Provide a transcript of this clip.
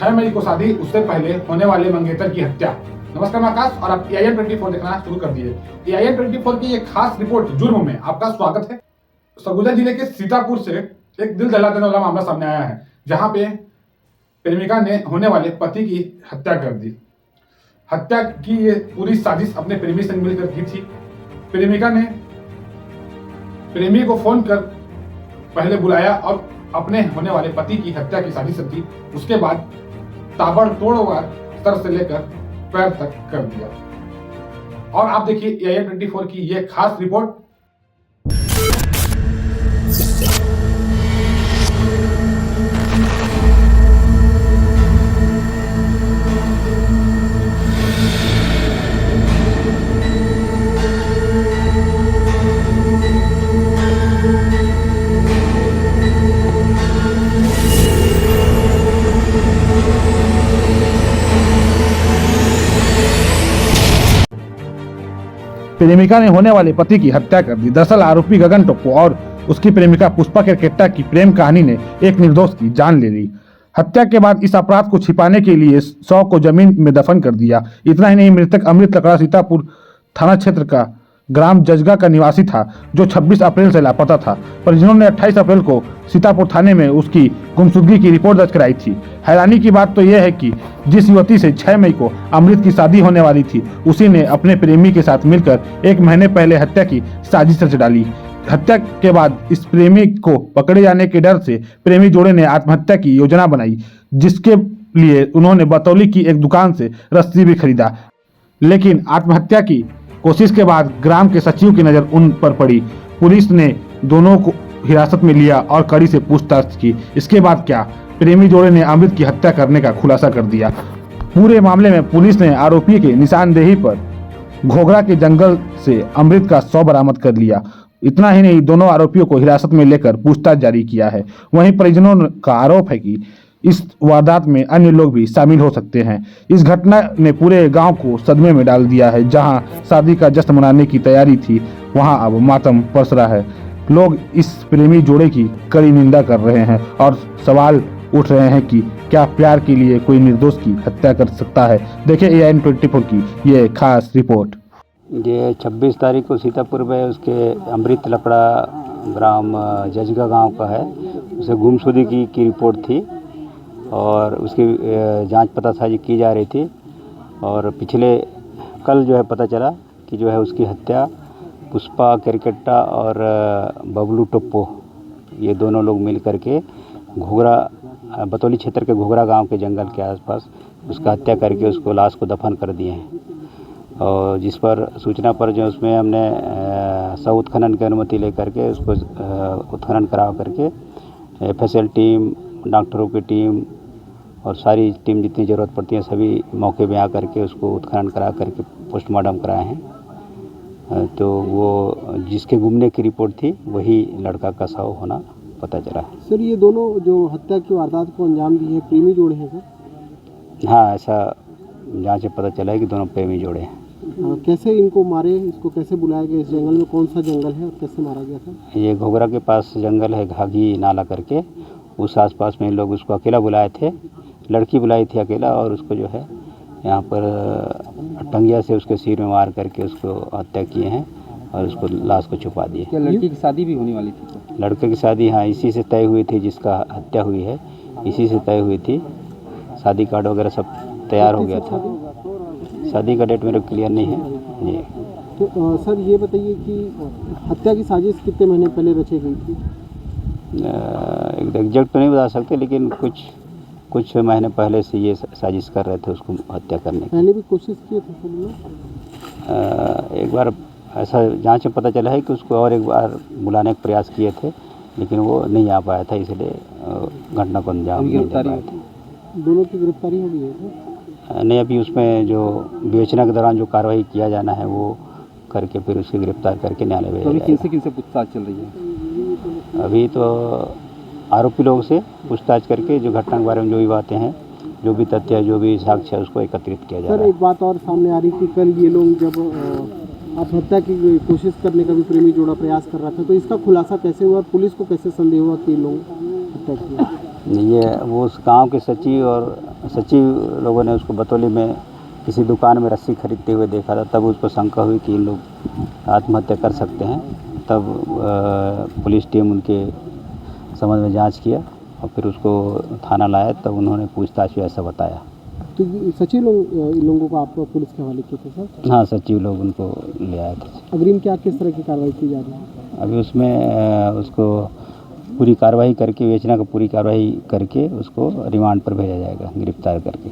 6 मई को शादी, उससे पहले होने वाले मंगेतर की हत्या। नमस्कार, मैं आकाश और आप AIN 24 देखना शुरू कर दिए। AIN 24 की एक खास रिपोर्ट जुर्म में आपका स्वागत है। सरगुजा जिले के सीतापुर से एक दिल दहला देने वाला मामला सामने आया है, जहां पे प्रेमिका ने होने वाले पति की हत्या कर दी। हत्या की ये पूरी साजिश अपने प्रेमी से मिलकर की थी। प्रेमिका ने प्रेमी को फोन कर पहले बुलाया और अपने होने वाले पति की हत्या की साजिश की। उसके बाद ताबड़तोड़ वार सर से लेकर पैर तक कर दिया। और आप देखिए AIN 24 की यह खास रिपोर्ट। प्रेमिका ने होने वाले पति की हत्या कर दी। दरअसल आरोपी गगन टोप्पो और उसकी प्रेमिका पुष्पा केरकेट्टा की प्रेम कहानी ने एक निर्दोष की जान ले ली। हत्या के बाद इस अपराध को छिपाने के लिए शव को जमीन में दफन कर दिया। इतना ही नहीं, मृतक अमृत लकड़ा सीतापुर थाना क्षेत्र का ग्राम जजगा का निवासी था, जो 26 अप्रैल से लापता था। परिजनों ने 28 अप्रैल को सीतापुर थाने में उसकी गुमशुदगी की रिपोर्ट दर्ज कराई थी। हैरानी की बात तो यह है कि जिस युवती से 6 मई को अमृत की शादी होने वाली थी, उसी ने अपने प्रेमी के साथ मिलकर 1 महीने पहले हत्या की साजिश रच डाली। हत्या के बाद इस प्रेमी को पकड़े जाने के डर से प्रेमी जोड़े ने आत्महत्या की योजना बनाई, जिसके लिए उन्होंने बतौली की एक दुकान से रस्सी भी खरीदा। लेकिन आत्महत्या की कोशिश के बाद ग्राम के सचिव की नजर उन पर पड़ी। पुलिस ने दोनों को हिरासत में लिया और कड़ी से पूछताछ की। इसके बाद क्या, प्रेमी जोड़े ने अमृत की हत्या करने का खुलासा कर दिया। पूरे मामले में पुलिस ने आरोपी के निशानदेही पर घोघरा के जंगल से अमृत का शव बरामद कर लिया। इतना ही नहीं, दोनों आरोपियों को हिरासत में लेकर पूछताछ जारी किया है। वहीं परिजनों का आरोप है कि इस वारदात में अन्य लोग भी शामिल हो सकते हैं। इस घटना ने पूरे गांव को सदमे में डाल दिया है। जहां शादी का जश्न मनाने की तैयारी थी, वहां अब मातम पसरा है। लोग इस प्रेमी जोड़े की कड़ी निंदा कर रहे हैं और सवाल उठ रहे हैं कि क्या प्यार के लिए कोई निर्दोष की हत्या कर सकता है। देखिए AIN 24 की ये खास रिपोर्ट। ये 26 तारीख को सीतापुर में उसके अमृत लकड़ा ग्राम जजगा गांव का है, उसे गुमशुदगी की रिपोर्ट थी और उसकी जांच पतासाजी की जा रही थी। और पिछले कल जो है पता चला कि जो है उसकी हत्या पुष्पा केरकेट्टा और बबलू टोप्पो, ये दोनों लोग मिल करके घोघरा बतौली क्षेत्र के घोघरा गांव के जंगल के आसपास उसका हत्या करके उसको लाश को दफन कर दिए हैं। और जिस पर सूचना पर जो उसमें हमने शव उत्खनन की अनुमति लेकर के उसको उत्खनन करा करके FSL टीम, डॉक्टरों की टीम और सारी टीम जितनी ज़रूरत पड़ती है सभी मौके में आकर के उसको उत्खनन करा करके पोस्टमार्टम कराए हैं। तो वो जिसके गुमने की रिपोर्ट थी वही लड़का का शव होना पता चला। सर, ये दोनों जो हत्या की वारदात को अंजाम दी है, प्रेमी जोड़े हैं सर? हाँ, ऐसा जांच से पता चला है कि दोनों प्रेमी जोड़े हैं। कैसे इनको मारे, इसको कैसे बुलाया गया? इस जंगल में कौन सा जंगल है और कैसे मारा गया था? ये घोघरा के पास जंगल है, घाघी नाला करके, उस आसपास में लोग उसको अकेला बुलाए थे। लड़की बुलाई थी अकेला और उसको जो है यहाँ पर टंगिया से उसके सिर में मार करके उसको हत्या किए हैं और उसको लाश को छुपा दिए। क्या लड़की की शादी भी होने वाली थी? लड़के की शादी हाँ इसी से तय हुई थी, जिसका हत्या हुई है इसी से तय हुई थी। शादी कार्ड वगैरह सब तैयार हो गया था। शादी का डेट मेरे क्लियर नहीं है जी। तो सर ये बताइए कि हत्या की साजिश कितने महीने पहले रची गई थी? एग्जैक्ट तो नहीं बता सकते, लेकिन कुछ महीने पहले से ये साजिश कर रहे थे उसको हत्या करने की। पहले भी कोशिश किए थे सर लोग? एक बार ऐसा जांच में पता चला है कि उसको और एक बार बुलाने का प्रयास किए थे, लेकिन वो नहीं आ पाया था, इसलिए घटना को अंजाम नहीं दे पाए थे। दोनों की गिरफ्तारी हो गई है? नहीं, अभी उसमें जो विवेचना के दौरान जो कार्रवाई किया जाना है वो करके फिर उसकी गिरफ्तार करके न्यायालय भेजा जाएगा। किनसे पूछताछ चल रही है? अभी तो आरोपी लोगों से पूछताछ करके जो घटना के बारे में जो भी बातें हैं, जो भी तथ्य है, जो भी साक्ष्य है, उसको एकत्रित किया जा रहा है। सर, एक बात और सामने आ रही थी, कल ये लोग जब आत्महत्या की कोशिश करने का भी प्रेमी जोड़ा प्रयास कर रहा था, तो इसका खुलासा कैसे हुआ और पुलिस को कैसे संदेह हुआ कि लोग हत्या किया? ये वो उस गांव के सचिव और सचिव लोगों ने उसको बतौली में किसी दुकान में रस्सी खरीदते हुए देखा था, तब उसको शंका हुई कि इन लोग आत्महत्या कर सकते हैं। तब पुलिस टीम उनके संबंध में जांच किया और फिर उसको थाना लाया, तब उन्होंने पूछताछ में ऐसा बताया। तो ये सचिव लोग इन लोगों को आप पुलिस के हवाले किए थे सर? हाँ, सचिव लोग उनको ले आए थे। अग्रिम क्या किस तरह की कार्रवाई की जा रही है? अभी उसमें उसको पूरी कार्रवाई करके, विवेचना का पूरी कार्रवाई करके उसको रिमांड पर भेजा जाएगा, गिरफ्तार करके।